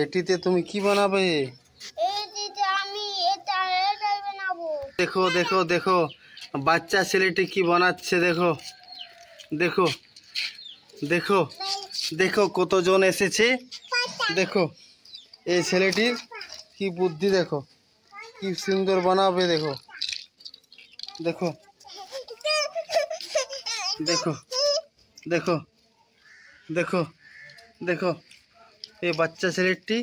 এটিতে তুমি কি বানাবে? দেখো দেখো দেখো বাচ্চা ছেলেটি কি বানাচ্ছে, দেখো দেখো দেখো দেখো কতজন এসেছে, দেখো এই ছেলেটির কি বুদ্ধি, দেখো কি সুন্দর বানাবে, দেখো দেখো দেখো দেখো দেখো দেখো এই বাচ্চা ছেলেটি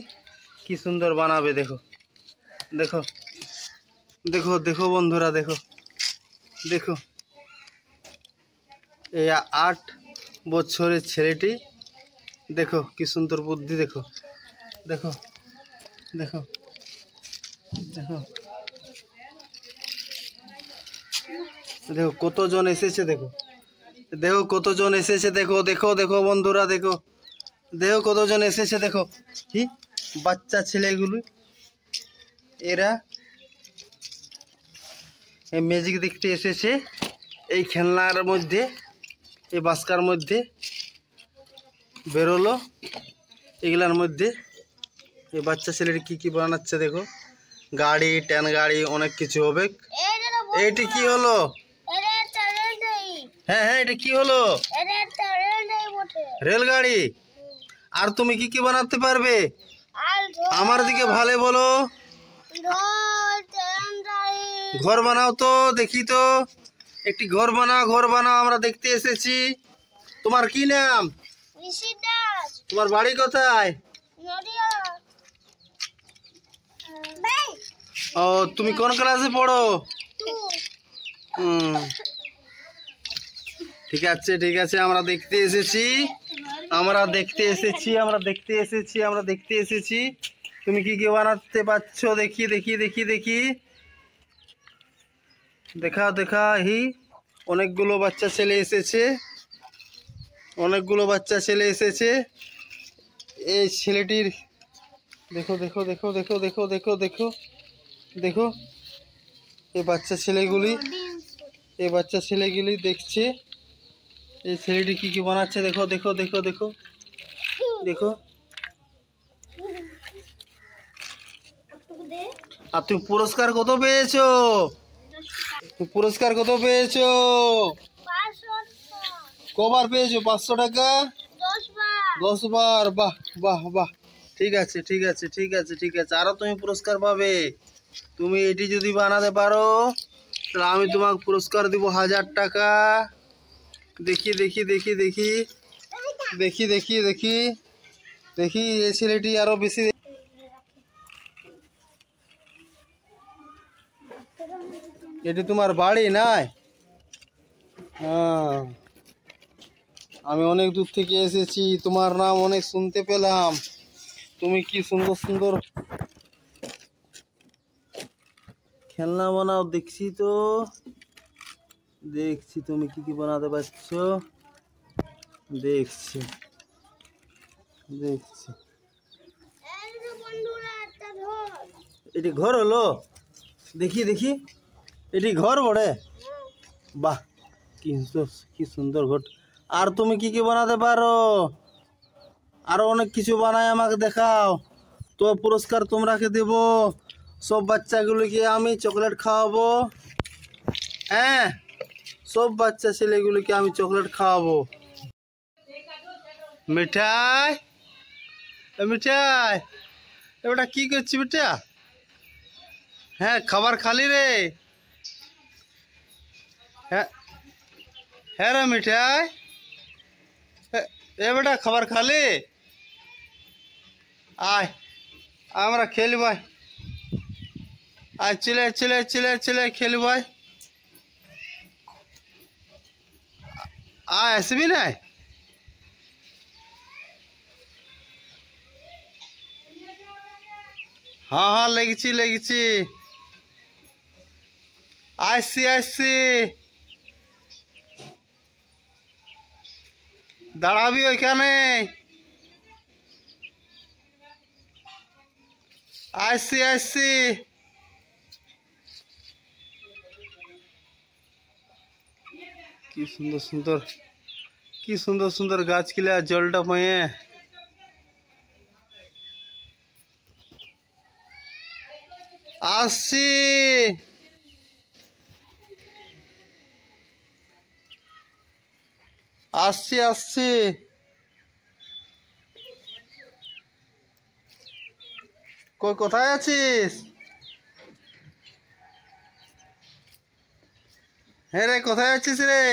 কি সুন্দর বানাবে, দেখো দেখো দেখো দেখো বন্ধুরা, দেখো দেখো এই 8 বছরের ছেলেটি, দেখো কি সুন্দর বুদ্ধি, দেখো দেখো দেখো দেখো দেখো কতজন এসেছে, দেখো দেখো কতজন এসেছে, দেখো দেখো দেখো বন্ধুরা, দেখো দেখো কতজন এসেছে, দেখো কি বাচ্চা ছেলেগুলো, এরা এই ম্যাজিক দেখতে এসেছে, এই খেলনার মধ্যে, এই বাস্কার মধ্যে বেরোলো, এগুলার মধ্যে এই বাচ্চা ছেলেটি কি কি বানাচ্ছে, দেখো গাড়ি, ট্যান গাড়ি, অনেক কিছু হবে। এইটি কি হলো? হ্যাঁ হ্যাঁ এটা কি হলো? রেলগাড়ি। আর তুমি কি কি বানাতে পারবে? আমার দিকে ভালো বলো। ঘর বানাও তো দেখি, তো একটি ঘর বানাও, ঘর বানাও, আমরা দেখতে এসেছি। তোমার কি নাম? তোমার বাড়ি কোথায়? ও তুমি কোন ক্লাসে পড়ো? ঠিক আছে ঠিক আছে, আমরা দেখতে এসেছি, আমরা দেখতে এসেছি, আমরা দেখতে এসেছি, আমরা দেখতে এসেছি। তুমি কি কি বানাতে পারছো দেখি দেখি দেখি দেখি, দেখা দেখা হি অনেকগুলো বাচ্চা ছেলে এসেছে, অনেকগুলো বাচ্চা ছেলে এসেছে। এই ছেলেটির দেখো দেখো দেখো দেখো দেখো দেখো দেখো দেখো এই বাচ্চা ছেলেগুলি, এই বাচ্চা ছেলেগুলি দেখছে এই ছেলেটি কি কি বানাচ্ছে, দেখো দেখো দেখো দেখো দেখো। আর তুমি পুরস্কার কত পেয়েছো? পুরস্কার কত পেয়েছো? কবার পেয়েছো? 500 টাকা? 10 বার। বাহ বাহ বাহ, ঠিক আছে ঠিক আছে ঠিক আছে ঠিক আছে, আরো তুমি পুরস্কার পাবে। তুমি এটি যদি বানাতে পারো তাহলে আমি তোমাকে পুরস্কার দিব 1000 টাকা। দেখি দেখি দেখি দেখি দেখি দেখি দেখি দেখি এই ছেলেটি আরো বেশি। এটি তোমার বাড়ি নাই? হ্যাঁ, আমি অনেক দূর থেকে এসেছি, তোমার নাম অনেক শুনতে পেলাম। তুমি কি সুন্দর সুন্দর খেলনা বানাও, দেখছি তো, দেখছি তুমি কি কি বানাতে পারছো, দেখছি দেখছি। এটি ঘর হলো? দেখি দেখি এটি ঘর বড়ে, বাহ কি সুন্দর ঘর। আর তুমি কি কি বানাতে পারো? আরো অনেক কিছু বানায় আমাকে দেখাও, তো পুরস্কার তোমরাকে দেব। সব বাচ্চাগুলোকে আমি চকলেট খাওয়াবো, হ্যাঁ সব বাচ্চা ছেলেগুলোকে আমি চকলেট খাওয়াবো। মিঠাই, মিঠাই ওটা কি করছি বেটা? হ্যাঁ খাবার খালি রে? হ্যাঁ হ্যাঁ রে মিঠাই, এ বেটা খাবার খালি? আয় আমরা খেলব, আয় চলে চলে চলে চলে খেলব, আয় আসবি না? হ্যাঁ হ্যাঁ লেগেছি লেগেছি, আসছি আসছি, দাঁড়াবি ওইখানে। আসছি। কি সুন্দর সুন্দর, কি সুন্দর সুন্দর গাছগুলা জলটা পায়ে। আসছি। আসছি। কই কোথায় আছিস? হ্যাঁ রে, কোথায় আছিস রে?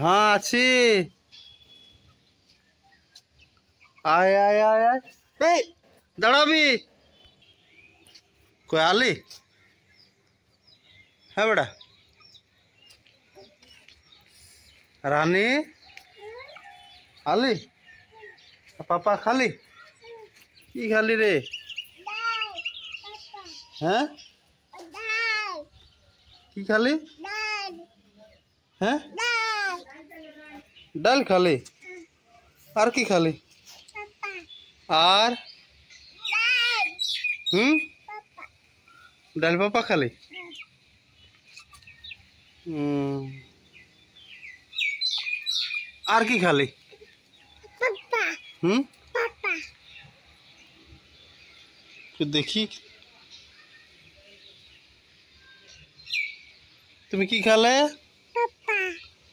হ্যাঁ আছি। আয়। এই দাঁড়াবি। কই আলি? হ্যাঁ বেটা। রানী আলি? পাপা খালি? কি খালি রে? হ্যাঁ কি খালি? হ্যাঁ ডাল খালি? আর কি খালি? আর ডাল পাপা খালি? আর কি খালি? হুম তো দেখি তুমি কি খালে?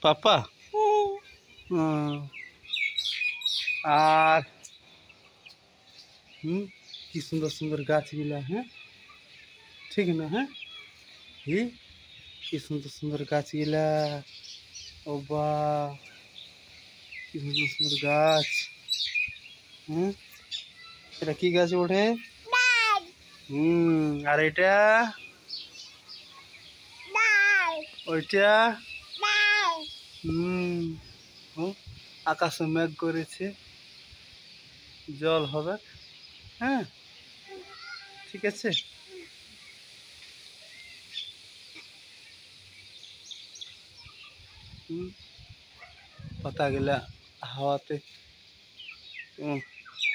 পাপা। আর কি সুন্দর সুন্দর গাছগুলা। হ্যাঁ ঠিক না? হ্যাঁ কি সুন্দর সুন্দর গাছগুলা। ও বা, কি সুন্দর সুন্দর গাছ। এটা কি গাছ ওঠে? আর এটা? ওইটা? আকাশে মেঘ করেছে, জল হবে। হ্যাঁ ঠিক আছে। পাতাগুলা হাওয়াতে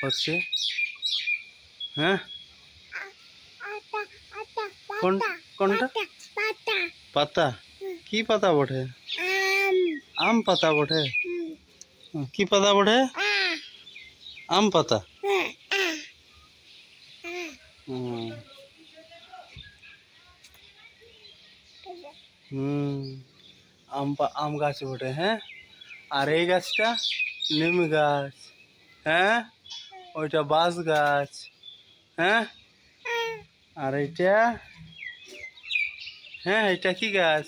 হচ্ছে। হ্যাঁ কোনটা? পাতা? কি পাতা বটে? আম পাতা বটে? কি পাতা বটে? আম পাতা। আম গাছ বটে। হ্যাঁ আর এই গাছটা নিম গাছ। হ্যাঁ ওইটা বাঁশ গাছ। হ্যাঁ আর এইটা? হ্যাঁ এটা কি গাছ?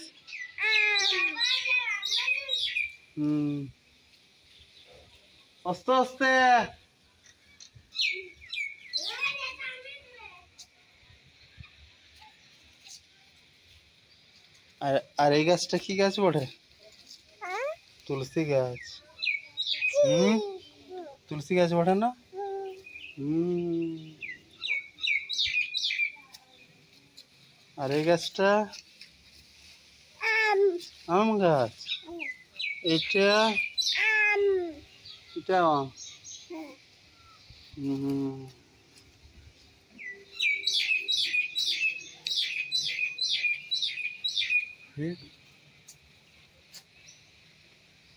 আস্তে আস্তে। আর এই গাছটা কি গাছ বটে? তুলসী গাছ। তুলসী গাছ বটে না? আর এই গাছটা? আম গাছ। এটা? এটা আম।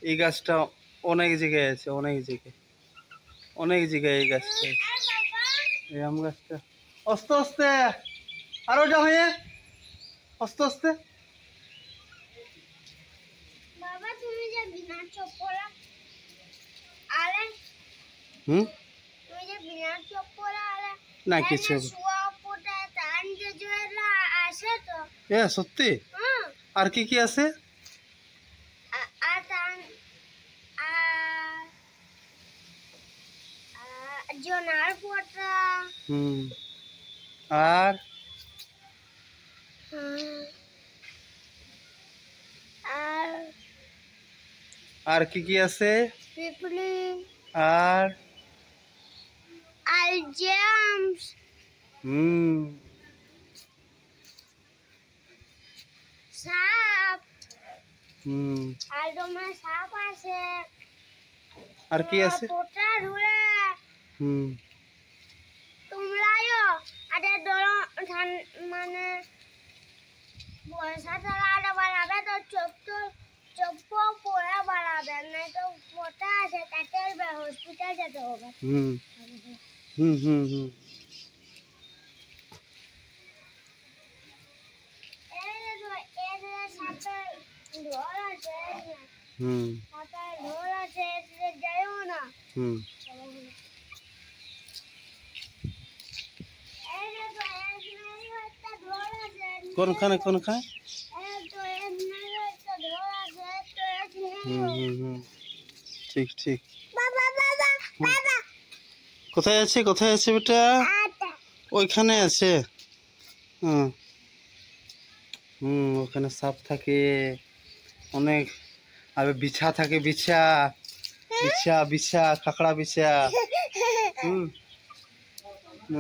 এই গাছটা অনেক জায়গায় আছে, অনেক জায়গায় এই গাছটা। এই আম গাছটা। আস্তে আস্তে। আর ওটা হয়ে আস্তে আস্তে। বাবা তুমি যে বিনা চপ্পলা আলে তুমি যে বিনা চপ্পলা আলে না কিছু শুয়া পোটা তান যে জেলা আসে তো। এ সত্যি? আর কি কি আছে? আর তান জনার পোটা। আর আর আর কি কি আছে? পিপলি আর আলজামস সাপ হুম। আর তোমার সাপ আছে, আর কি আছে? পোটা ধরে হুম। তোমরাও আরে মানে বর্ষা চালাতে বাড়াবে তো চোখ পড়ে বাড়াবে, নাই তো পোটা আছে কাটে হসপিটাল যেতে হবে। হুম হুম হুম হুম। সাপের ঢোল আছে, হুম সাপের ঢোল আছে, যাইও না। হুম। কোনখানে কোনখানে? হুম হুম হুম। ঠিক ঠিক। কোথায় আছে কোথায় আছে বেটা? ওইখানে আছে। হুম হুম। ওখানে সাপ থাকে অনেক। আর বিছা থাকে, বিছা বিছা বিছা কাঁকড়া বিছা। হুম।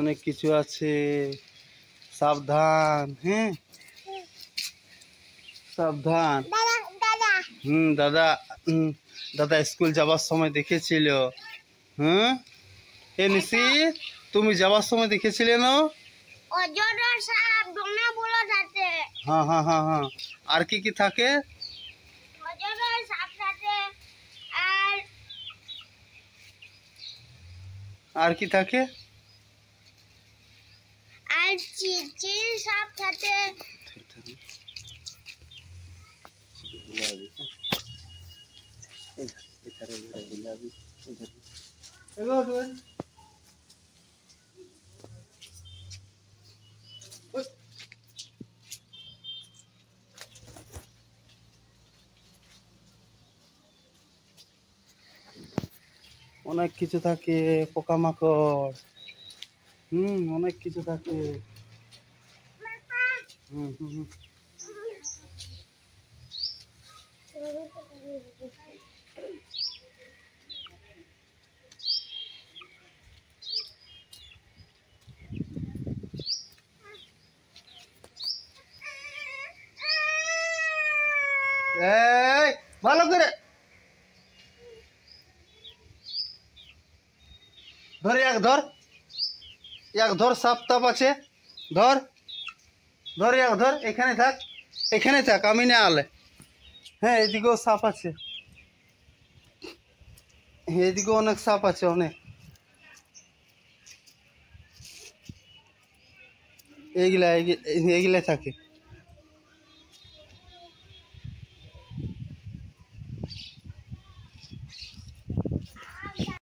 অনেক কিছু আছে, সাবধান। হ্যাঁ সাবধান। হুম দাদা। হুম দাদা স্কুল যাবার সময় দেখেছিল। হুম। এ নিশি, তুমি যাবার সময় দেখেছিলে না? অজগর সাপ ডোনা বলা যাচ্ছে। হ্যাঁ হ্যাঁ হ্যাঁ হ্যাঁ। আর কি কি থাকে? অজগর সাপ থাকে, আর আর কি থাকে? আর চিচির সাপ থাকে। অনেক কিছু থাকে, পোকামাকড়। হুম অনেক কিছু থাকে। হুম হুম হুম। এই ভালো করে ধর, ধর ধর, সাপ তাপ আছে। ধর ধর ধর, এখানে থাক, এখানে থাক, আমি না আলে। হ্যাঁ এদিকেও সাপ আছে, এদিকেও অনেক সাপ আছে অনেক। এইগুলা এইগুলা থাকে।